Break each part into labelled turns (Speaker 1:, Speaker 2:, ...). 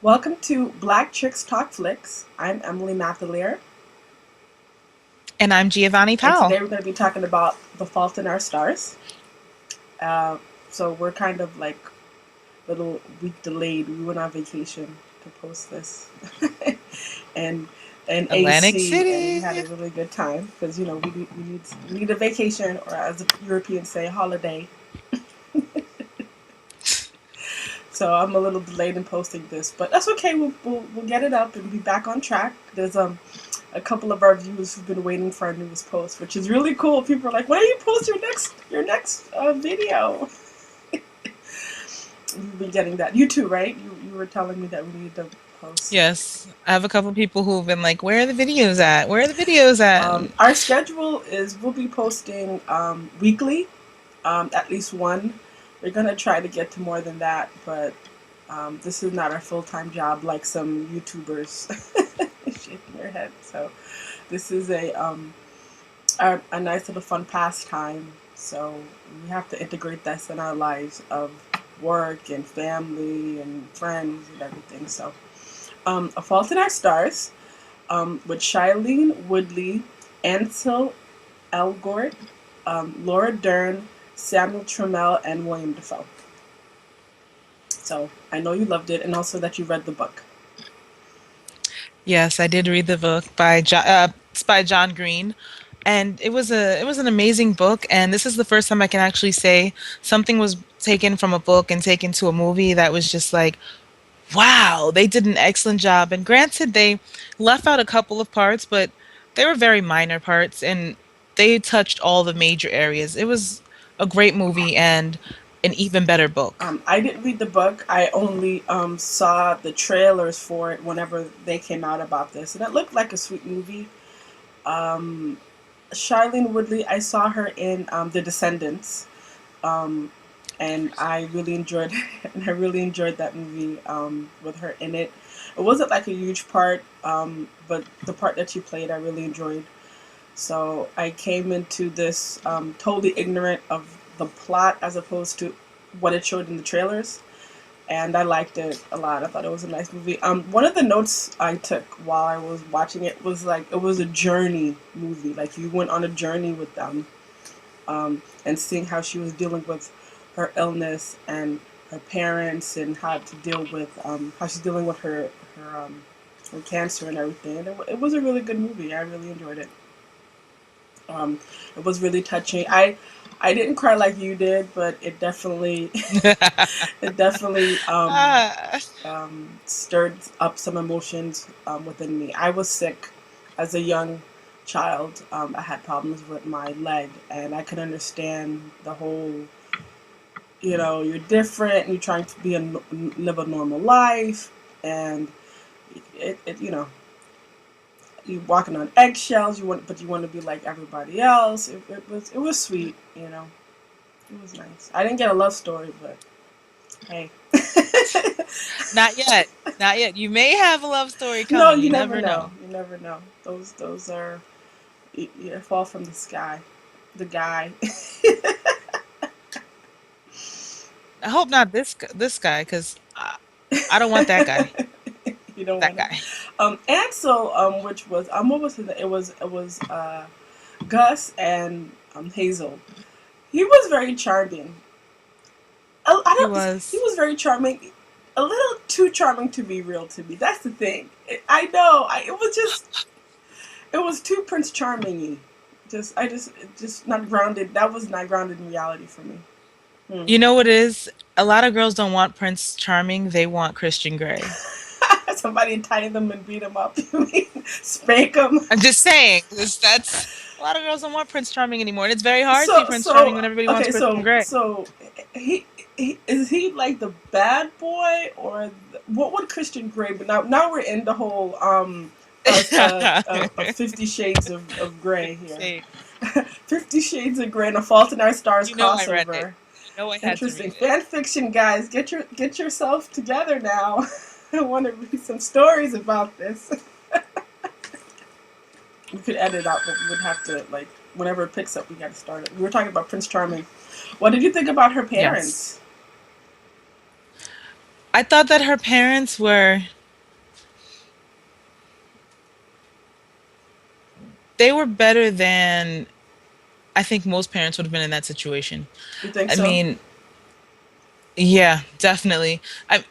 Speaker 1: Welcome to Black Chicks Talk Flix. I'm Emily Mathelier,
Speaker 2: And I'm Giovanni
Speaker 1: and
Speaker 2: Powell.
Speaker 1: today we're going to be talking about The Fault in Our Stars. Uh, so we're kind of like a little week delayed. We went on vacation to post this, and and
Speaker 2: Atlantic
Speaker 1: AC, and we had
Speaker 2: City.
Speaker 1: a really good time because we need a vacation, or as the Europeans say, holiday. So I'm a little delayed in posting this, but that's okay. We'll get it up and be back on track. There's a couple of our viewers who've been waiting for our newest post, which is really cool. People are like, "When do you post your next video?" You've been getting that. You too, right? You were telling me that we need to post.
Speaker 2: Yes, I have a couple people who've been like, "Where are the videos at? Where are the videos at?"
Speaker 1: Our schedule is we'll be posting weekly, at least one. We're gonna try to get to more than that, but this is not our full time job like some YouTubers shaking their head. So this is a nice little fun pastime. So we have to integrate this in our lives of work and family and friends and everything. So, A Fault in Our Stars with Shailene Woodley, Ansel Elgort, Laura Dern, Samuel Trammell, and William Defoe. So I know you loved it, and also that you read the book.
Speaker 2: Yes, I did read the book by it's by John Green, and it was an amazing book. And this is the first time I can actually say something was taken from a book and taken to a movie that was just like, wow, they did an excellent job. And granted, they left out a couple of parts, but they were very minor parts, and they touched all the major areas. It was a great movie and an even better book.
Speaker 1: I didn't read the book. I only saw the trailers for it whenever they came out about this, and it looked like a sweet movie. Um, Shailene Woodley, I saw her in The Descendants, um, and I really enjoyed and I really enjoyed that movie with her in it. It wasn't like a huge part, but the part that she played, I really enjoyed. So I came into this totally ignorant of the plot as opposed to what it showed in the trailers, and I liked it a lot. I thought it was a nice movie. One of the notes I took while I was watching it was like it was a journey movie. Like you went on a journey with them, and seeing how she was dealing with her illness and her parents and how to deal with how she's dealing with her cancer and everything. And it was a really good movie. I really enjoyed it. Um, it was really touching. I didn't cry like you did, but it definitely it definitely
Speaker 2: Ah,
Speaker 1: stirred up some emotions within me. I was sick as a young child. I had problems with my leg, and I could understand the whole. You're different. And you're trying to live a normal life, and you're walking on eggshells. But you want to be like everybody else. It was sweet. It was nice. I didn't get a love story, but hey.
Speaker 2: not yet. Not yet. You may have a love story
Speaker 1: No,
Speaker 2: coming.
Speaker 1: you
Speaker 2: You
Speaker 1: never
Speaker 2: never
Speaker 1: know.
Speaker 2: know.
Speaker 1: You never know. Those are fall from the sky. The guy.
Speaker 2: I hope not this guy, because I don't want that guy.
Speaker 1: You don't
Speaker 2: That
Speaker 1: want
Speaker 2: guy.
Speaker 1: to. Ansel, which was what was his name? It was Gus and Hazel. He was very charming. I
Speaker 2: He
Speaker 1: don't. He
Speaker 2: was.
Speaker 1: was very charming. A little too charming to be real to me. That's the thing. I know. It was just. It was too Prince Charming-y. Just not grounded. That was not grounded in reality for me. Hmm.
Speaker 2: You know what it is? A lot of girls don't want Prince Charming. They want Christian Grey.
Speaker 1: Somebody tie them and beat them up. Spank them.
Speaker 2: I'm just saying, that's a lot of girls don't want Prince Charming anymore, and it's very hard to be
Speaker 1: So
Speaker 2: Prince Charming
Speaker 1: so
Speaker 2: when everybody wants
Speaker 1: okay.
Speaker 2: Christian Grey.
Speaker 1: He is he like the bad boy or what would Christian Grey? But now we're in the whole 50 Shades of Grey here.
Speaker 2: Say,
Speaker 1: 50 Shades of Grey and A Fault in Our Stars
Speaker 2: you know I read it.
Speaker 1: crossover.
Speaker 2: You know I had to
Speaker 1: Interesting
Speaker 2: read it.
Speaker 1: fan fiction, guys. Get yourself together now. I want to read some stories about this. We could edit out, but we would have to like whenever it picks up, we got to start it. We were talking about Prince Charming. What did you think about her
Speaker 2: Yes.
Speaker 1: parents?
Speaker 2: I thought that her parents were they were better than I think most parents would have been in that situation.
Speaker 1: You think
Speaker 2: I
Speaker 1: so?
Speaker 2: mean, yeah, definitely.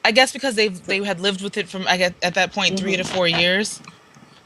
Speaker 2: I guess because they had lived with it from I guess at that point 3 to 4 years,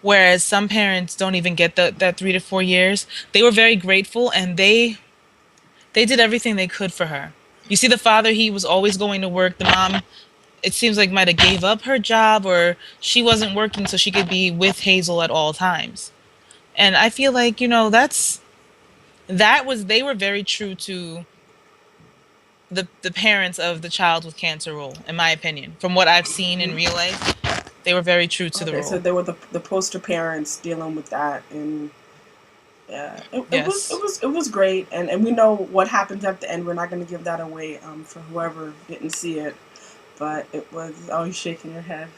Speaker 2: whereas some parents don't even get that 3 to 4 years. They were very grateful and they did everything they could for her. You see, the father, he was always going to work. The mom, it seems like might have gave up her job or she wasn't working so she could be with Hazel at all times. And I feel like, that was they were very true to the parents of the child with cancer role, in my opinion. From what I've seen in real life, they were very true to the
Speaker 1: Okay, so
Speaker 2: role.
Speaker 1: they were the poster parents dealing with that, and yeah,
Speaker 2: Yes.
Speaker 1: it was great, and we know what happens at the end. We're not going to give that away for whoever didn't see it, but it was. Oh, you're shaking your head.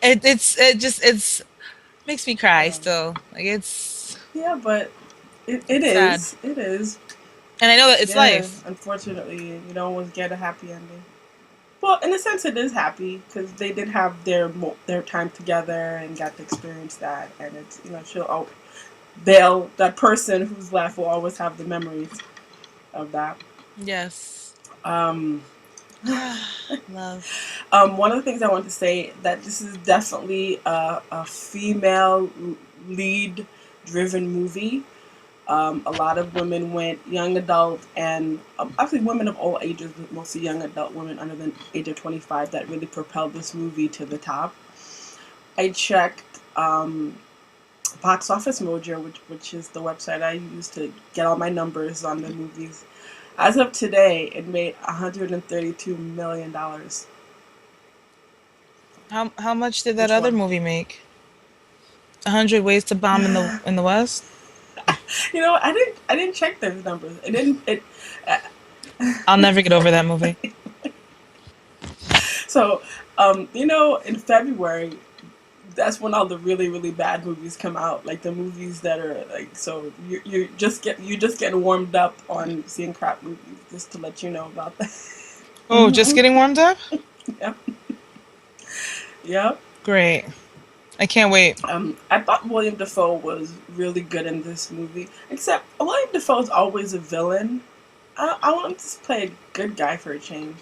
Speaker 2: It just makes me cry
Speaker 1: uh,
Speaker 2: still. Like it's
Speaker 1: yeah, but it
Speaker 2: sad.
Speaker 1: is it is.
Speaker 2: And I know that it's
Speaker 1: Yeah,
Speaker 2: life.
Speaker 1: unfortunately, you don't always get a happy ending. Well, in a sense, it is happy because they did have their time together and got to experience that, and it's she'll they'll that person who's left will always have the memories of that.
Speaker 2: Yes.
Speaker 1: Um,
Speaker 2: Love.
Speaker 1: one of the things I want to say that this is definitely a female lead driven movie. A lot of women went young adult and actually women of all ages, but mostly young adult women under the age of 25 that really propelled this movie to the top. I checked Box Office Mojo, which is the website I use to get all my numbers on the movies. As of today, it made $132 million.
Speaker 2: How much did that
Speaker 1: Which
Speaker 2: other
Speaker 1: one?
Speaker 2: movie make? 100 Ways to Bomb in the West?
Speaker 1: I didn't check those numbers. It didn't. It uh,
Speaker 2: I'll never get over that movie.
Speaker 1: so in February, that's when all the really really bad movies come out. Like the movies that are like so you just getting warmed up on seeing crap movies. Just to let you know about that.
Speaker 2: Oh, just getting warmed up?
Speaker 1: Yep. Yep.
Speaker 2: Great. I can't wait.
Speaker 1: I thought William Dafoe was really good in this movie. Except William Dafoe is always a villain. I want him to play a good guy for a change.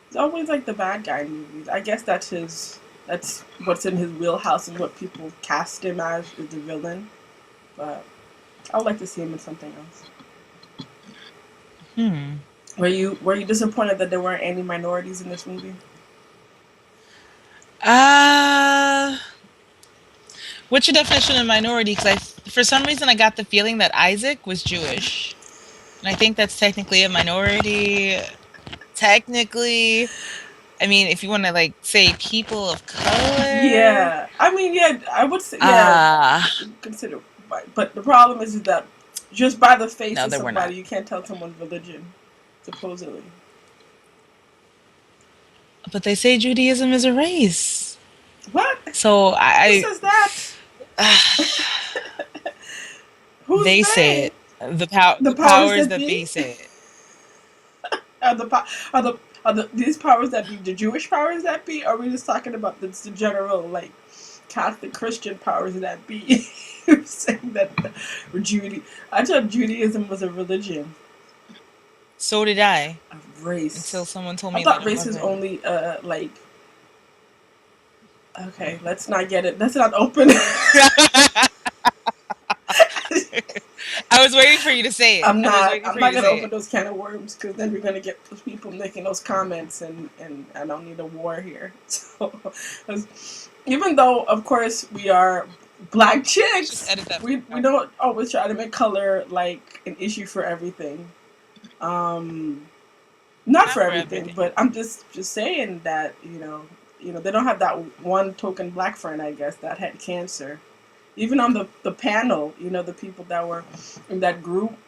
Speaker 1: He's always like the bad guy in movies. I guess that's his. That's what's in his wheelhouse and what people cast him as is the villain. But I would like to see him in something else.
Speaker 2: Hmm.
Speaker 1: Were you disappointed that there weren't any minorities in this movie?
Speaker 2: Uh, what's your definition of minority? Because for some reason, I got the feeling that Isaac was Jewish. And I think that's technically a minority. Technically, I mean, if you want to like say people of color,
Speaker 1: Yeah, I mean, yeah, I would say, yeah,
Speaker 2: uh
Speaker 1: consider white. But the problem is that just by the face
Speaker 2: no,
Speaker 1: of
Speaker 2: they were
Speaker 1: somebody,
Speaker 2: not.
Speaker 1: you can't tell someone's religion, supposedly.
Speaker 2: But they say Judaism is a race.
Speaker 1: What?
Speaker 2: So
Speaker 1: Who says that? Who's
Speaker 2: they say
Speaker 1: they?
Speaker 2: it.
Speaker 1: The
Speaker 2: The
Speaker 1: powers
Speaker 2: powers
Speaker 1: that
Speaker 2: that
Speaker 1: be?
Speaker 2: be say it.
Speaker 1: Are the are the these powers that be the Jewish powers that be? Or are we just talking about the general like Catholic Christian powers that be? You're saying that Judy. I thought Judaism was a religion,
Speaker 2: So did I
Speaker 1: a
Speaker 2: until
Speaker 1: race.
Speaker 2: someone told
Speaker 1: I
Speaker 2: me that
Speaker 1: thought
Speaker 2: it
Speaker 1: race is
Speaker 2: wasn't.
Speaker 1: only like okay. Let's not get it. Let's not open.
Speaker 2: I was waiting for you to say it.
Speaker 1: I'm
Speaker 2: I was
Speaker 1: not.
Speaker 2: waiting
Speaker 1: I'm
Speaker 2: for you
Speaker 1: not
Speaker 2: to
Speaker 1: gonna
Speaker 2: say
Speaker 1: open
Speaker 2: it.
Speaker 1: those can of worms because then we're gonna get those people making those comments, and I don't need a war here. So, 'cause even though, of course, we are black
Speaker 2: Let's just
Speaker 1: chicks,
Speaker 2: edit that
Speaker 1: we
Speaker 2: part.
Speaker 1: don't always try to make color like an issue for everything. Um, not
Speaker 2: Not
Speaker 1: for
Speaker 2: for
Speaker 1: everything,
Speaker 2: everything.
Speaker 1: but I'm just saying that they don't have that one token black friend, I guess, that had cancer. Even on the panel, the people that were in that group,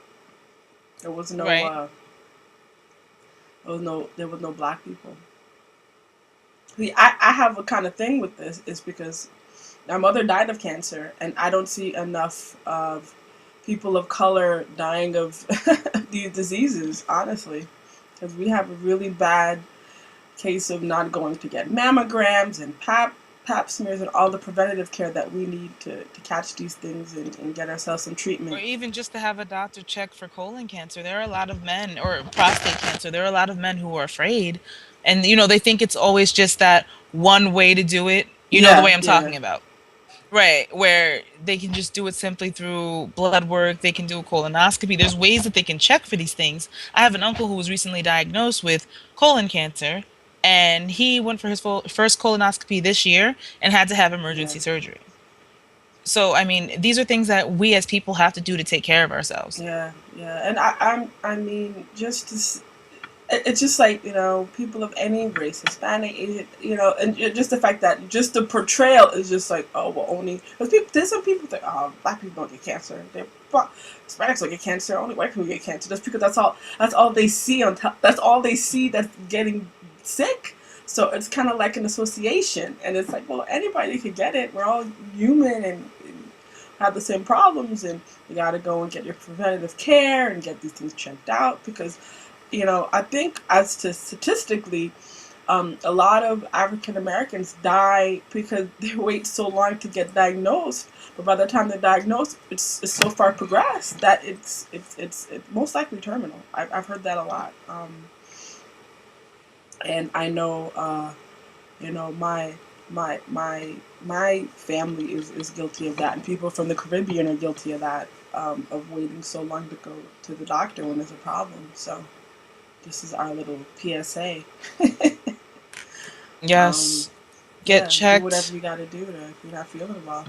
Speaker 1: there was no
Speaker 2: Right.
Speaker 1: uh, there was no black people. See, I have a kind of thing with this is because my mother died of cancer, and I don't see enough of people of color dying of these diseases, honestly, because we have a really bad. case of not going to get mammograms and pap smears and all the preventative care that we need to catch these things and get ourselves some
Speaker 2: Or
Speaker 1: treatment.
Speaker 2: even just to have a doctor check for colon cancer. There are a lot of men, or prostate cancer. There are a lot of men who are afraid. And, they think it's always just that one way to do it. You know the
Speaker 1: Yeah,
Speaker 2: way I'm
Speaker 1: yeah,
Speaker 2: talking about. Right, where they can just do it simply through blood work, they can do a colonoscopy. There's ways that they can check for these things. I have an uncle who was recently diagnosed with colon cancer, and he went for his first colonoscopy this year and had to have
Speaker 1: yeah,
Speaker 2: emergency surgery. So, I mean, these are things that we as people have to do to take care of ourselves.
Speaker 1: yeah, yeah. And I mean, just to it's just like people of any race, Hispanic, Asian, and just the fact that just the portrayal is just like, oh well, only because people, there's some people think, oh, black people don't get cancer, Hispanics don't get cancer, only white people get cancer, just because that's all they see that's all they see that's getting sick. So it's kind of like an association, and it's like, well, anybody could get it. We're all human and have the same problems, and you got to go and get your preventative care and get these things checked out because I think as to statistically, a lot of African Americans die because they wait so long to get diagnosed. But by the time they're diagnosed, it's so far progressed that it's most likely terminal. I've heard that a lot, and I know my family is guilty of that, and people from the Caribbean are guilty of that, of waiting so long to go to the doctor when there's a problem. So this is our little PSA. um,
Speaker 2: Yes, get
Speaker 1: yeah, do whatever
Speaker 2: checked.
Speaker 1: you got to do to if you're not feeling well.